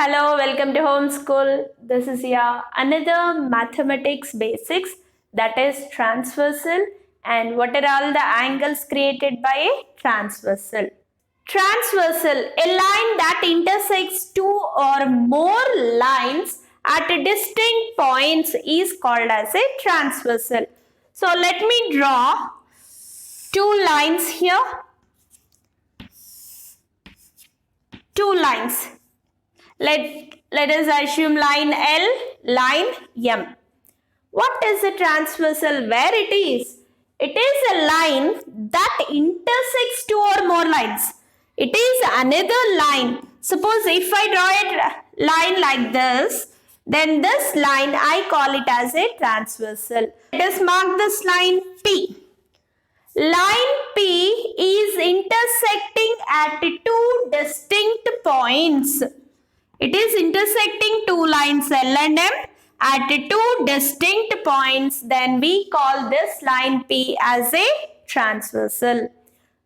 hello, welcome to Homeschool. This is your another mathematics basics, that is transversal, and what are all the angles created by a transversal. Transversal, a line that intersects two or more lines at distinct points is called as a transversal. So let me draw two lines here. Two lines. Let us assume line L, line M. What is a transversal? Where it is? It is a line that intersects two or more lines. It is another line. Suppose if I draw a line like this, then this line I call it as a transversal. Let us mark this line P. Line P is intersecting at two distinct points. It is intersecting two lines L and M at two distinct points. Then we call this line P as a transversal.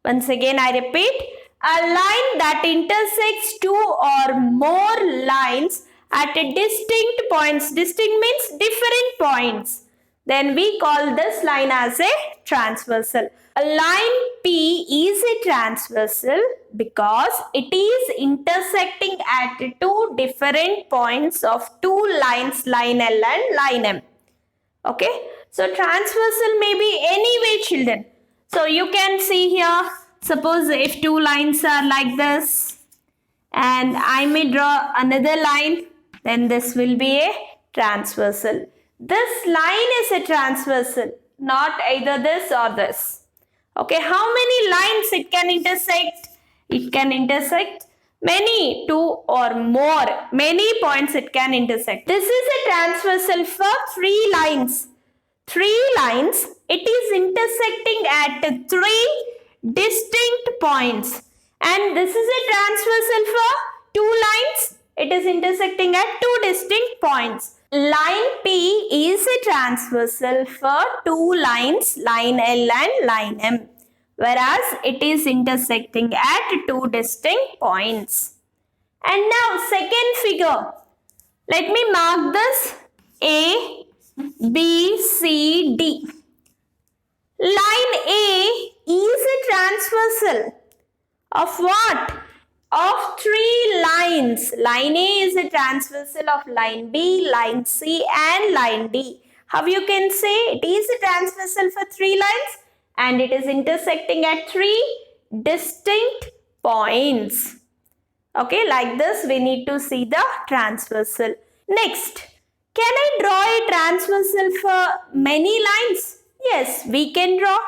Once again I repeat, a line that intersects two or more lines at distinct points. Distinct means different points. Then we call this line as a transversal. A line P is a transversal because it is intersecting at two different points of two lines, line L and line M. Okay, so transversal may be any way, children. So you can see here, suppose if two lines are like this and I may draw another line, then this will be a transversal. This line is a transversal, not either this or this. Okay, how many lines it can intersect? It can intersect many, two or more, many points it can intersect. This is a transversal for three lines. Three lines, it is intersecting at three distinct points. And this is a transversal for two lines, it is intersecting at two distinct points. Line P is a transversal for two lines, line L and line M, whereas it is intersecting at two distinct points. And now second figure, let me mark this A, B, C, D. Line A is a transversal of what? Of three lines. Line A is a transversal of line B, line C and line D. How you can say it is a transversal for three lines and it is intersecting at three distinct points. Okay, like this we need to see the transversal. Next, can I draw a transversal for many lines? Yes, we can draw.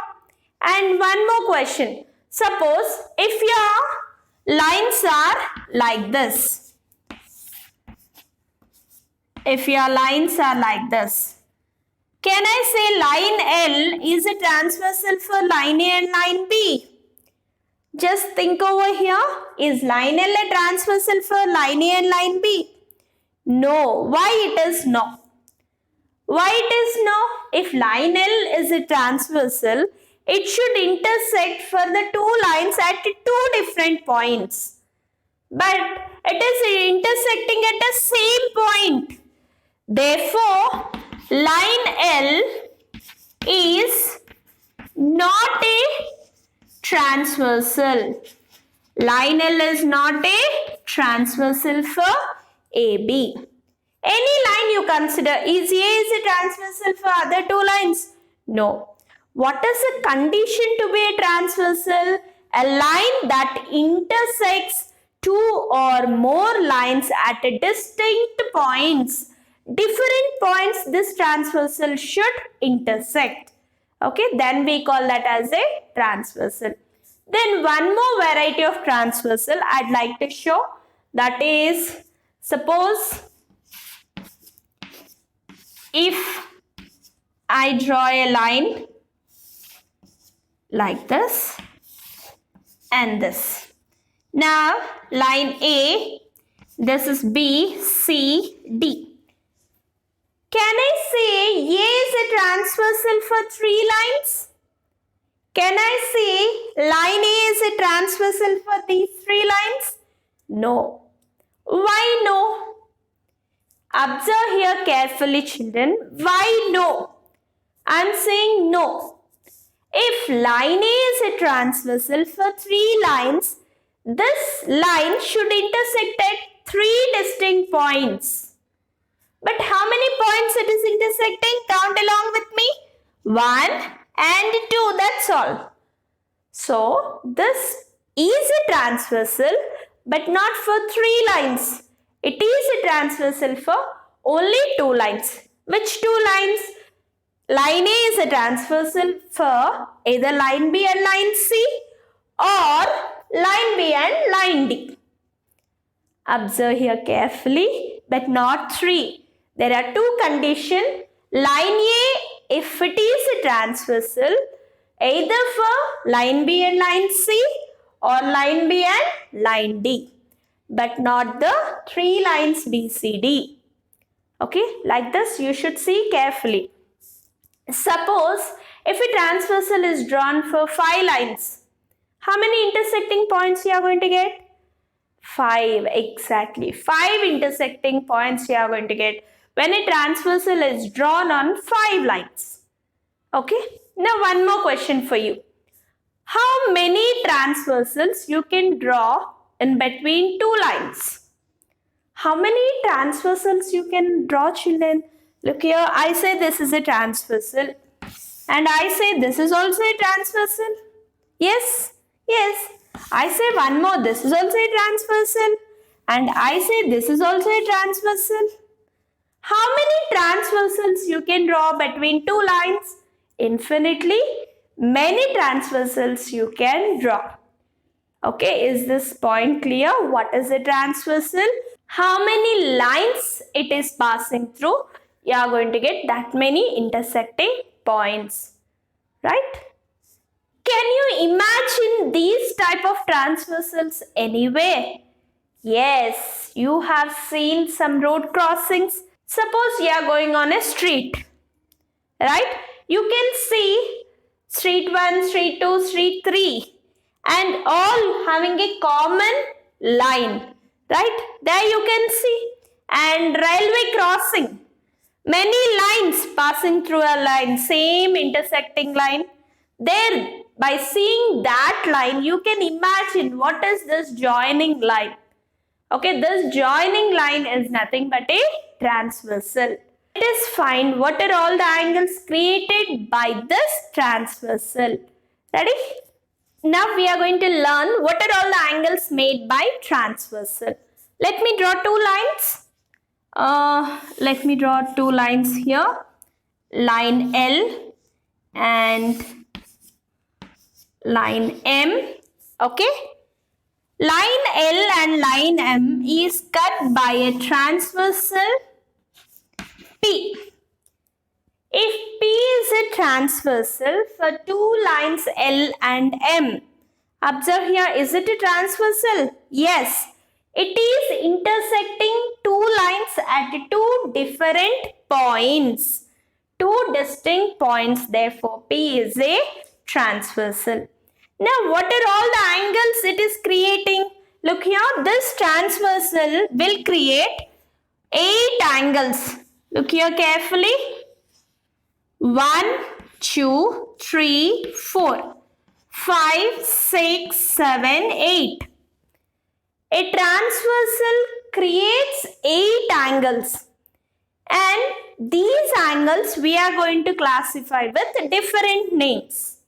And one more question. Suppose if your lines are like this. If your lines are like this, can I say line L is a transversal for line A and line B? Just think over here. Is line L a transversal for line A and line B? No. Why it is no? Why it is no? If line L is a transversal, it should intersect for the two lines at two different points. But it is intersecting at the same point. Therefore, line L is not a transversal. Line L is not a transversal for AB. Any line you consider, is A is a transversal for other two lines? No. What is a condition to be a transversal? A line that intersects two or more lines at distinct points. Different points this transversal should intersect. Okay, then we call that as a transversal. Then one more variety of transversal I'd like to show, that is, suppose if I draw a line like this and this. Now line A, this is B, C, D. Can I say A is a transversal for three lines? Can I say line A is a transversal for these three lines? No. Why no? Observe here carefully, children. Why no? I am saying no. If line A is a transversal for 3 lines, this line should intersect at 3 distinct points. But how many points it is intersecting? Count along with me. 1 and 2, that's all. So, this is a transversal but not for 3 lines. It is a transversal for only 2 lines. Which 2 lines? Line A is a transversal for either line B and line C or line B and line D. Observe here carefully, but not 3. There are 2 conditions. Line A, if it is a transversal, either for line B and line C or line B and line D, but not the 3 lines B, C, D. Okay, like this you should see carefully. Suppose if a transversal is drawn for 5 lines, how many intersecting points you are going to get? 5, exactly. 5 intersecting points you are going to get when a transversal is drawn on 5 lines. Okay, now one more question for you. How many transversals you can draw in between 2 lines? How many transversals you can draw, children? Look here, I say this is a transversal and I say this is also a transversal. Yes, yes. I say one more, this is also a transversal and I say this is also a transversal. How many transversals you can draw between 2 lines? Infinitely many transversals you can draw. Okay, is this point clear? What is a transversal? How many lines it is passing through? You are going to get that many intersecting points, right? Can you imagine these type of transversals anywhere? Yes, you have seen some road crossings. Suppose you are going on a street, right? You can see street 1, street 2, street 3 and all having a common line, right? There you can see. And railway crossing. Many lines passing through a line, same intersecting line. There, by seeing that line, you can imagine what is this joining line. Okay, this joining line is nothing but a transversal. Let us find what are all the angles created by this transversal. Ready? Now we are going to learn what are all the angles made by transversal. Let me draw 2 lines. Let me draw 2 lines here. Line L and line M. Okay. Line L and line M is cut by a transversal P. If P is a transversal for 2 lines L and M, observe here, is it a transversal? Yes, it is intersecting 2 lines at 2 different points. 2 distinct points, therefore P is a transversal. Now, what are all the angles it is creating? Look here, this transversal will create 8 angles. Look here carefully. 1, 2, 3, 4, 5, 6, 7, 8. A transversal creates 8 angles. And these angles we are going to classify with different names.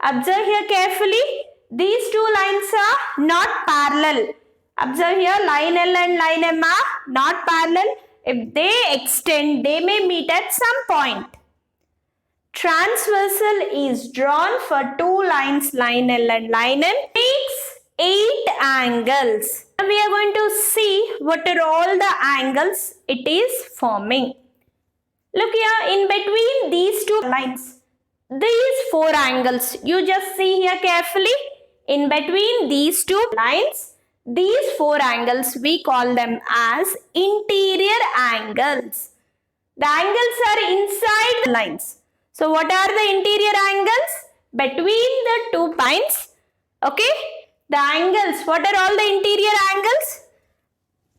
Observe here carefully. These 2 lines are not parallel. Observe here, line L and line M are not parallel. If they extend, they may meet at some point. Transversal is drawn for 2 lines, line L and line M. Takes 8 angles. Now we are going to see what are all the angles it is forming. Look here, in between these 2 lines, these 4 angles, you just see here carefully. In between these 2 lines, these 4 angles, we call them as interior angles. The angles are inside the lines. So what are the interior angles? Between the 2 points. Okay. The angles, what are all the interior angles?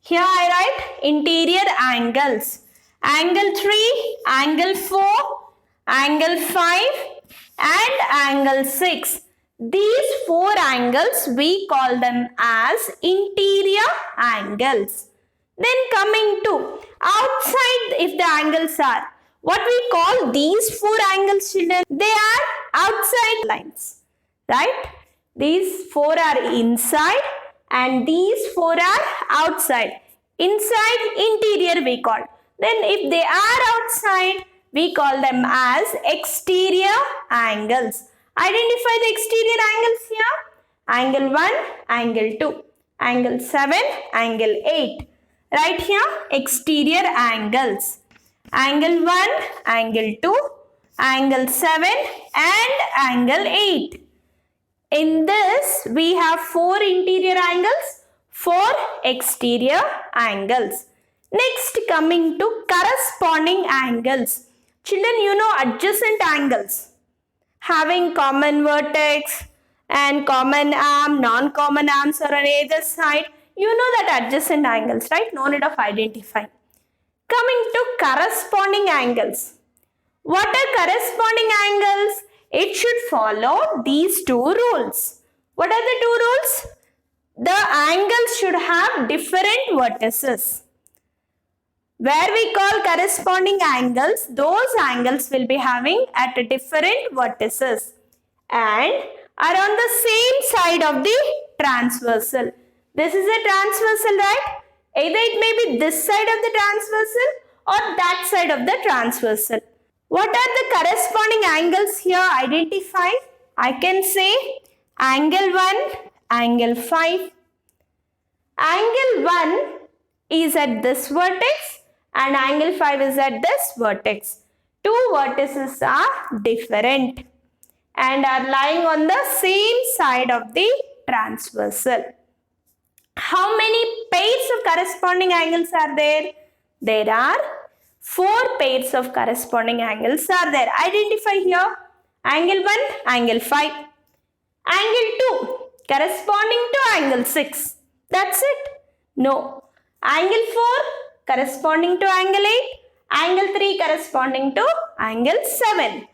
Here I write interior angles. Angle 3, angle 4, angle 5 and angle 6. These 4 angles we call them as interior angles. Then coming to outside, if the angles are, what we call these 4 angles, children? They are outside lines, right? These 4 are inside and these 4 are outside. Inside, interior we call. Then if they are outside, we call them as exterior angles. Identify the exterior angles here. Angle 1, angle 2, angle 7, angle 8. Right here, exterior angles. Angle 1, angle 2, angle 7 and angle 8. In this, we have 4 interior angles, 4 exterior angles. Next, coming to corresponding angles. Children, you know adjacent angles having common vertex and common arm, non-common arms are on either side. You know that adjacent angles, right? No need of identifying. Coming to corresponding angles. What are corresponding angles? It should follow these 2 rules. What are the 2 rules? The angles should have different vertices. Where we call corresponding angles, those angles will be having at different vertices and are on the same side of the transversal. This is a transversal, right? Either it may be this side of the transversal or that side of the transversal. What are the corresponding angles here? Identify. I can say angle 1, angle 5. Angle 1 is at this vertex and angle 5 is at this vertex. 2 vertices are different and are lying on the same side of the transversal. How many pairs of corresponding angles are there? There are 4 pairs of corresponding angles are there. Identify here. Angle 1, angle 5. Angle 2 corresponding to angle 6. That's it? No. Angle 4 corresponding to angle 8. Angle 3 corresponding to angle 7.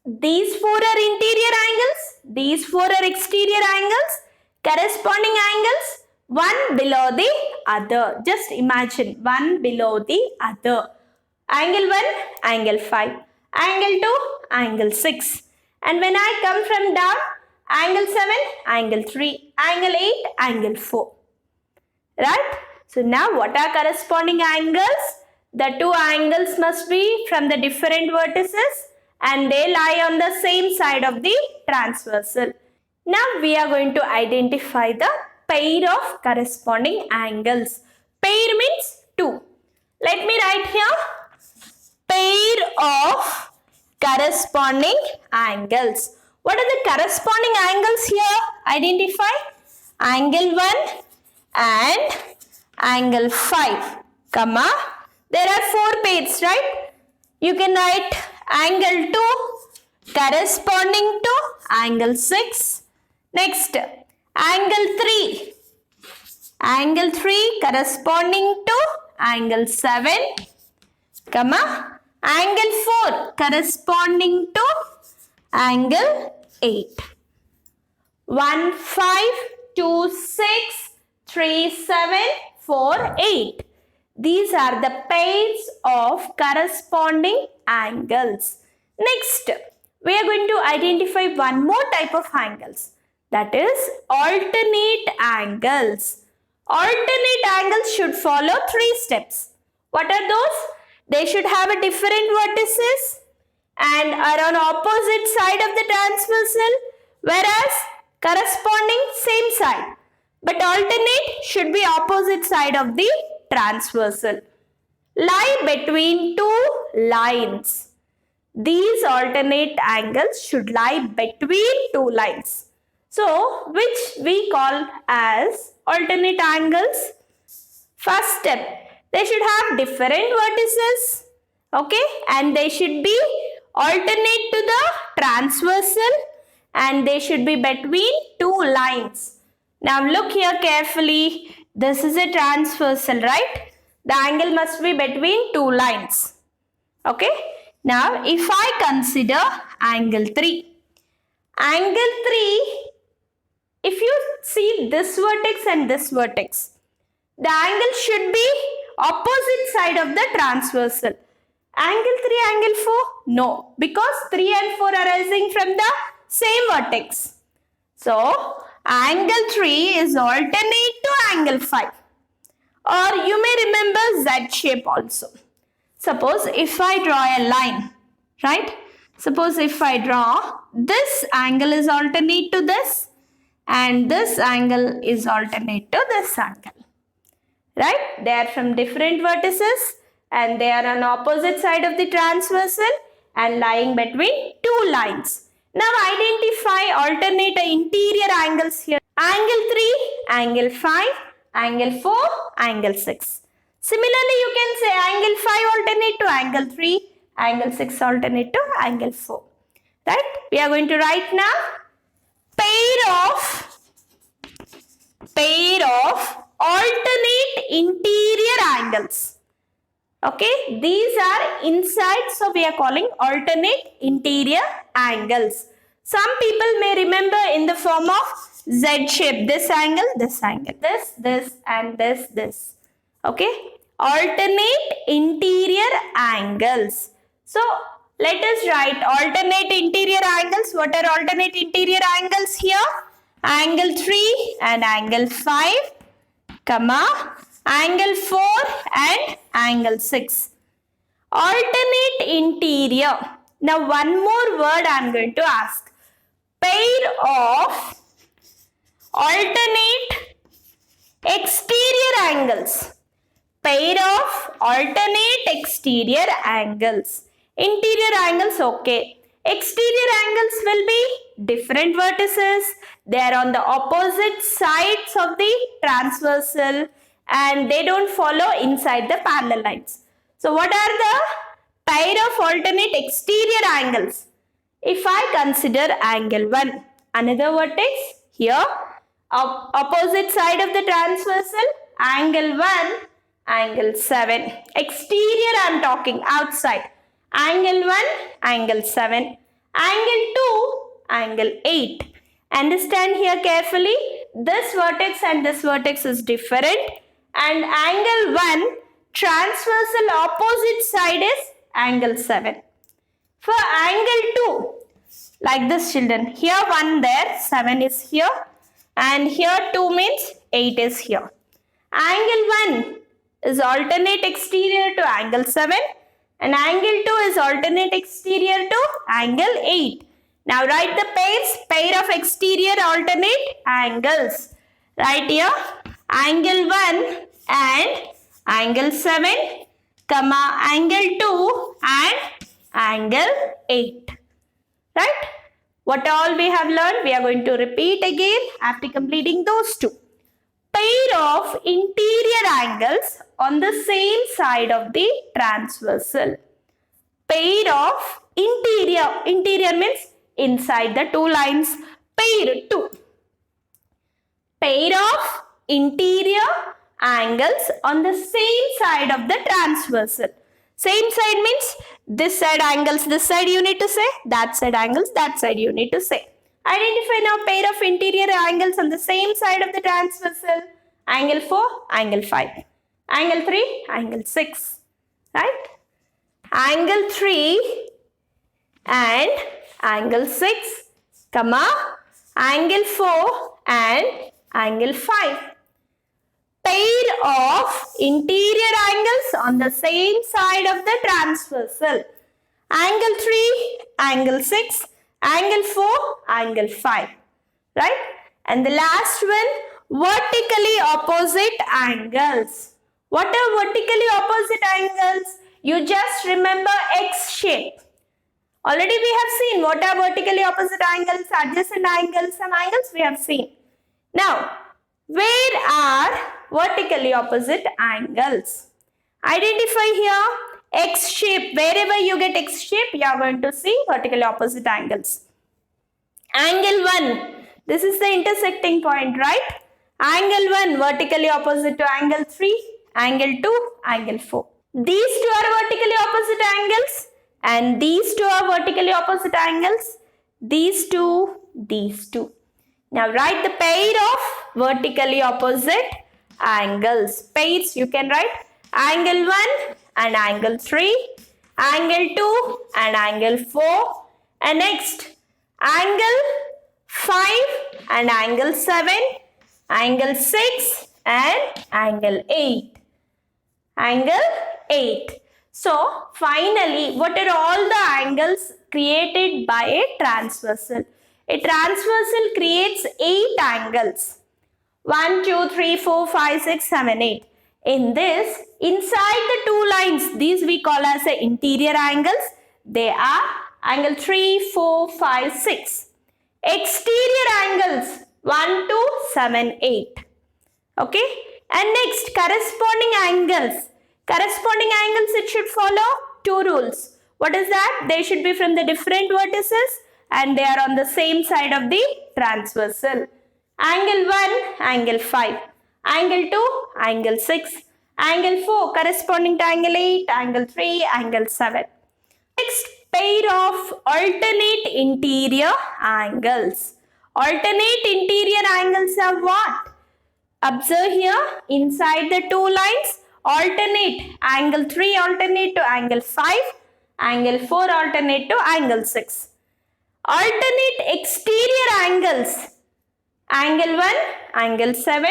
These 4 are interior angles. These 4 are exterior angles. Corresponding angles, one below the other. Just imagine, one below the other. Angle 1, angle 5. Angle 2, angle 6. And when I come from down, angle 7, angle 3. Angle 8, angle 4. Right? So now what are corresponding angles? The 2 angles must be from the different vertices and they lie on the same side of the transversal. Now we are going to identify the pair of corresponding angles. Pair means 2. Let me write here pair of corresponding angles. What are the corresponding angles here? Identify angle 1 and angle 5, comma. There are 4 pairs, right? You can write angle 2 corresponding to angle 6. Next, angle 3. Angle 3 corresponding to angle 7, comma. Angle 4 corresponding to angle 8. 1, 5, 2, 6, 3, 7, 4, 8. These are the pairs of corresponding angles. Next, we are going to identify one more type of angles. That is alternate angles. Alternate angles should follow 3 steps. What are those? They should have a different vertices and are on opposite side of the transversal, whereas corresponding same side. But alternate should be opposite side of the transversal. Lie between 2 lines. These alternate angles should lie between 2 lines. So, which we call as alternate angles? First step, they should have different vertices, okay, and they should be alternate to the transversal and they should be between 2 lines. Now look here carefully. This is a transversal, right? The angle must be between two lines. Okay. Now, if I consider angle 3. Angle 3, if you see this vertex and this vertex, the angle should be opposite side of the transversal. Angle 3, angle 4? No, because 3 and 4 are arising from the same vertex. So, angle 3 is alternate to angle 5. Or you may remember Z shape also. Suppose if I draw a line, right? Suppose if I draw, this angle is alternate to this and this angle is alternate to this angle. Right? They are from different vertices and they are on opposite side of the transversal and lying between two lines. Now identify alternate interior angles here. Angle 3, angle 5, angle 4, angle 6. Similarly, you can say angle 5 alternate to angle 3, angle 6 alternate to angle 4. Right? We are going to write now pair of alternate interior angles. Okay, these are inside, so we are calling alternate interior angles. Some people may remember in the form of Z shape, this angle, this, and this. Okay, alternate interior angles. So, let us write alternate interior angles. What are alternate interior angles here? Angle 3 and angle 5, comma, angle 4 and angle 6. Alternate interior. Now one more word I am going to ask. Pair of alternate exterior angles. Pair of alternate exterior angles. Interior angles, okay. Exterior angles will be different vertices. They are on the opposite sides of the transversal and they don't follow inside the parallel lines. So what are the pair of alternate exterior angles? If I consider angle 1, another vertex here, opposite side of the transversal, angle 1, angle 7. Exterior I am talking, outside. Angle 1, angle 7. Angle 2, angle 8. Understand here carefully, this vertex and this vertex is different and angle 1 transversal opposite side is angle 7. For angle 2, like this children, here 1 there, 7 is here and here 2 means 8 is here. Angle 1 is alternate exterior to angle 7 and angle 2 is alternate exterior to angle 8. Now write the pairs, pair of exterior alternate angles. Right here, angle 1 and angle 7, comma, angle 2 and angle 8. Right? What all we have learned, we are going to repeat again after completing those two. Pair of interior angles on the same side of the transversal. Pair of interior means inside the two lines. Pair 2. Pair of interior angles on the same side of the transversal. Same side means this side angles, this side you need to say, that side angles, that side you need to say. Identify now pair of interior angles on the same side of the transversal. Angle 4, angle 5. Angle 3, angle 6. Right? Angle 3 and angle 6, comma, angle 4 and angle 5. Pair of interior angles on the same side of the transversal. Angle 3, angle 6, angle 4, angle 5. Right? And the last one, vertically opposite angles. What are vertically opposite angles? You just remember X shape. Already we have seen what are vertically opposite angles, adjacent angles, some angles we have seen. Now, where are vertically opposite angles? Identify here X shape. Wherever you get X shape, you are going to see vertically opposite angles. Angle 1. This is the intersecting point, right? Angle 1 vertically opposite to angle 3, angle 2, angle 4. These two are vertically opposite angles and these two are vertically opposite angles. These two, these two. Now write the pair of vertically opposite angles. Pairs you can write angle 1 and angle 3, angle 2 and angle 4, and next angle 5 and angle 7, angle 6 and angle 8. Angle 8. So finally, what are all the angles created by a transversal? A transversal creates 8 angles. 1, 2, 3, 4, 5, 6, 7, 8. In this, inside the two lines, these we call as the interior angles. They are angle 3, 4, 5, 6. Exterior angles 1, 2, 7, 8. Okay. And next, corresponding angles. Corresponding angles, it should follow 2 rules. What is that? They should be from the different vertices and they are on the same side of the transversal. Angle 1, angle 5. Angle 2, angle 6. Angle 4 corresponding to angle 8, angle 3, angle 7. Next, pair of alternate interior angles. Alternate interior angles are what? Observe here, inside the two lines, alternate. Angle 3 alternate to angle 5, angle 4 alternate to angle 6. Alternate exterior angles. Angle 1, angle 7,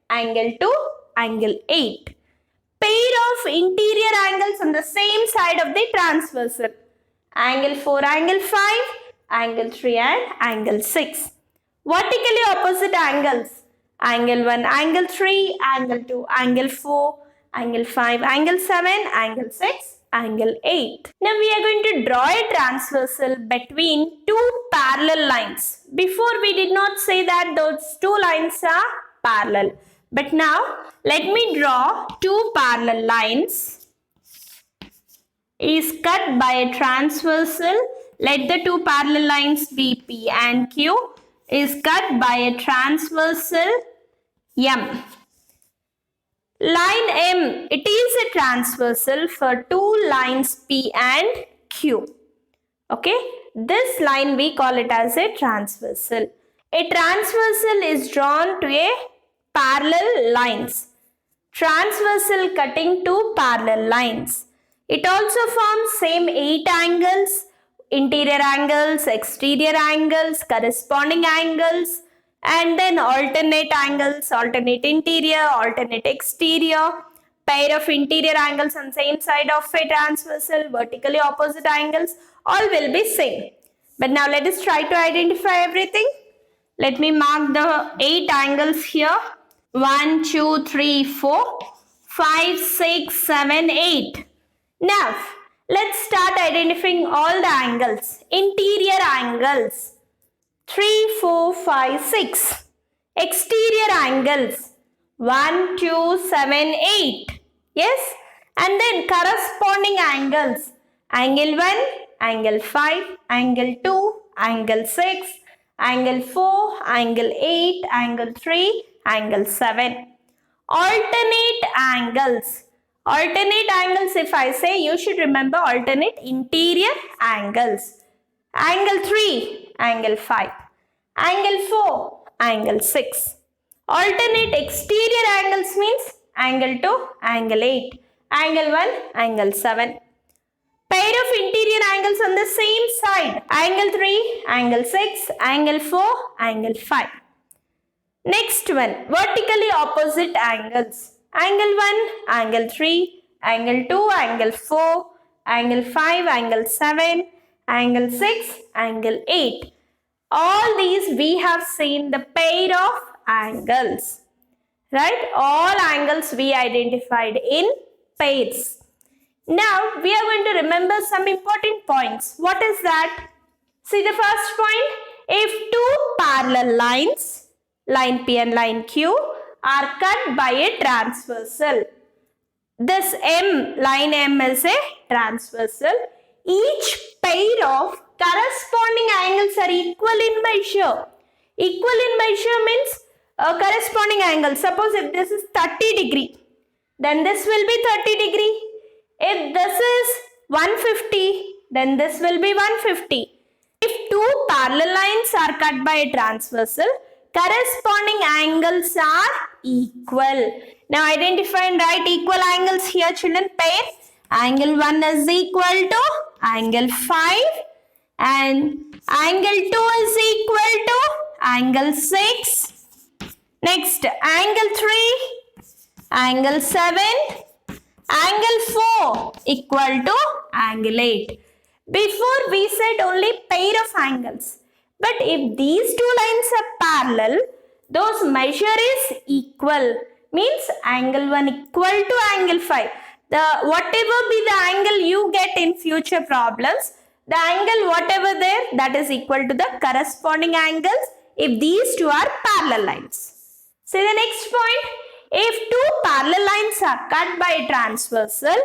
angle 2, angle 8. Pair of interior angles on the same side of the transversal. Angle 4, angle 5, angle 3 and angle 6. Vertically opposite angles. Angle 1, angle 3, angle 2, angle 4, angle 5, angle 7, angle 6, angle 8. Now we are going to draw a transversal between two parallel lines. Before we did not say that those two lines are parallel. But now let me draw two parallel lines. Is cut by a transversal. Let the two parallel lines be P and Q. Is cut by a transversal M. Line M, it is a transversal for two lines P and Q. Okay, this line we call it as a transversal. A transversal is drawn to a parallel lines. Transversal cutting two parallel lines. It also forms same 8 angles. Interior angles, exterior angles, corresponding angles, and then alternate angles, alternate interior, alternate exterior, pair of interior angles on same side of a transversal, vertically opposite angles, all will be same. But now let us try to identify everything. Let me mark the 8 angles here. 1, 2, 3, 4, 5, 6, 7, 8. Now, let's start identifying all the angles. Interior angles 3, 4, 5, 6. Exterior angles 1, 2, 7, 8. Yes? And then corresponding angles. Angle 1, angle 5, angle 2, angle 6, angle 4, angle 8, angle 3, angle 7. Alternate angles. Alternate angles, if I say, you should remember alternate interior angles. Angle 3, angle 5. Angle 4, angle 6. Alternate exterior angles means angle 2, angle 8. Angle 1, angle 7. Pair of interior angles on the same side. Angle 3, angle 6, angle 4, angle 5. Next one, vertically opposite angles. Angle 1, angle 3, angle 2, angle 4, angle 5, angle 7, angle 6, angle 8. All these we have seen the pair of angles. Right? All angles we identified in pairs. Now we are going to remember some important points. What is that? See the first point. If two parallel lines, line P and line Q, are cut by a transversal. This M, line M is a transversal. Each pair of corresponding angles are equal in measure. Equal in measure means corresponding angle. Suppose if this is 30 degree, then this will be 30 degree. If this is 150, then this will be 150. If two parallel lines are cut by a transversal, corresponding angles are equal. Now identify and write equal angles here, children. Pair. Angle 1 is equal to angle 5 and angle 2 is equal to angle 6. Next, angle 3, angle 7, angle 4 equal to angle 8. Before we said only pair of angles. But if these two lines are parallel, those measure is equal. Means angle 1 equal to angle 5. Whatever be the angle you get in future problems, the angle whatever there, that is equal to the corresponding angles if these two are parallel lines. See the next point. If two parallel lines are cut by a transversal,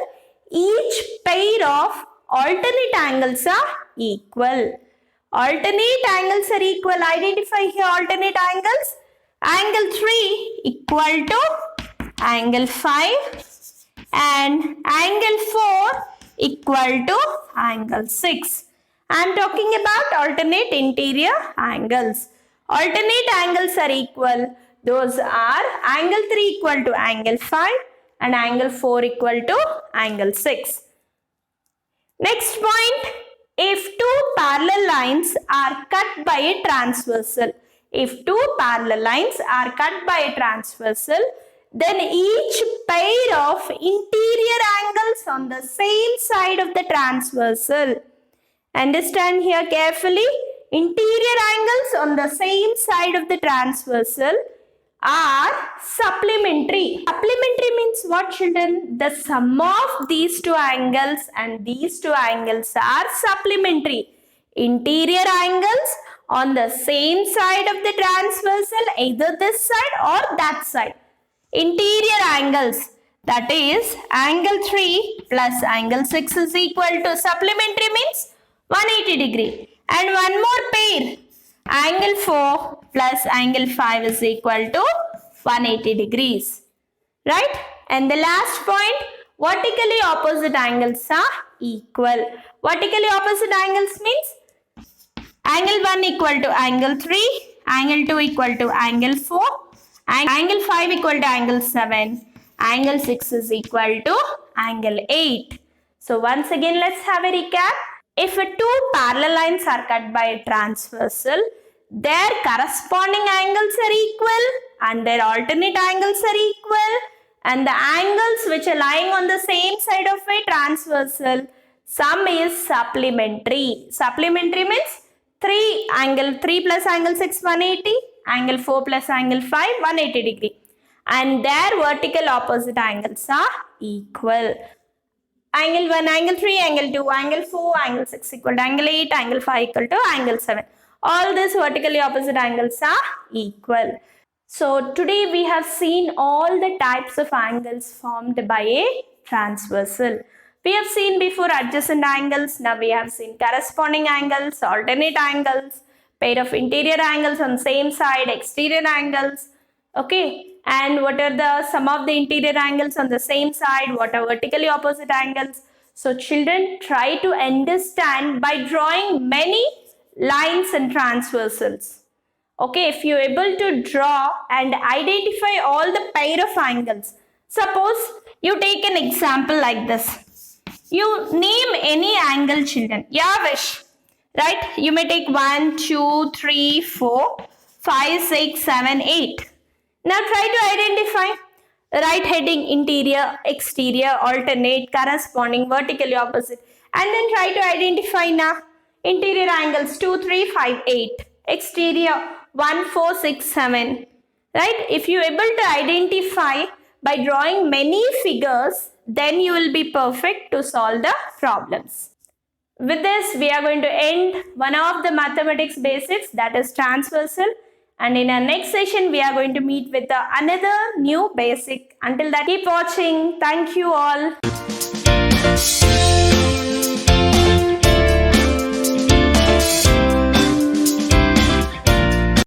each pair of alternate angles are equal. Alternate angles are equal. Identify here alternate angles. Angle 3 equal to angle 5 and angle 4 equal to angle 6. I am talking about alternate interior angles. Alternate angles are equal. Those are angle 3 equal to angle 5 and angle 4 equal to angle 6. Next point, if two parallel lines are cut by a transversal, then each pair of interior angles on the same side of the transversal. Understand here carefully. Interior angles on the same side of the transversal are supplementary. Supplementary means what, children? The sum of these two angles and these two angles are supplementary. Interior angles on the same side of the transversal, either this side or that side. Interior angles, that is angle 3 plus angle 6 is equal to supplementary means 180 degree. And one more pair, angle 4 plus angle 5 is equal to 180 degrees. Right? And the last point, vertically opposite angles are equal. Vertically opposite angles means angle 1 equal to angle 3, angle 2 equal to angle 4, angle 5 equal to angle 7, angle 6 is equal to angle 8. So once again, let's have a recap. If two parallel lines are cut by a transversal, their corresponding angles are equal and their alternate angles are equal, and the angles which are lying on the same side of a transversal, sum is supplementary. Supplementary means 3 plus angle 6 180, angle 4 plus angle 5 180 degree, and their vertical opposite angles are equal. Angle 1, angle 3, angle 2, angle 4, angle 6 equal to angle 8, angle 5 equal to angle 7. All these vertically opposite angles are equal. So today we have seen all the types of angles formed by a transversal. We have seen before adjacent angles, now we have seen corresponding angles, alternate angles, pair of interior angles on same side, exterior angles. Okay, and what are the sum of the interior angles on the same side, what are vertically opposite angles. So children, try to understand by drawing many lines and transversals. Okay, if you are able to draw and identify all the pair of angles. Suppose you take an example like this. You name any angle, children. Yeah, wish. Right? You may take 1, 2, 3, 4, 5, 6, 7, 8. Now try to identify right heading, interior, exterior, alternate, corresponding, vertically opposite. And then try to identify now interior angles 2, 3, 5, 8. Exterior 1, 4, 6, 7. Right? If you are able to identify by drawing many figures, then you will be perfect to solve the problems. With this, we are going to end one of the mathematics basics, that is transversal. And in our next session, we are going to meet with another new basic. Until that, keep watching. Thank you all.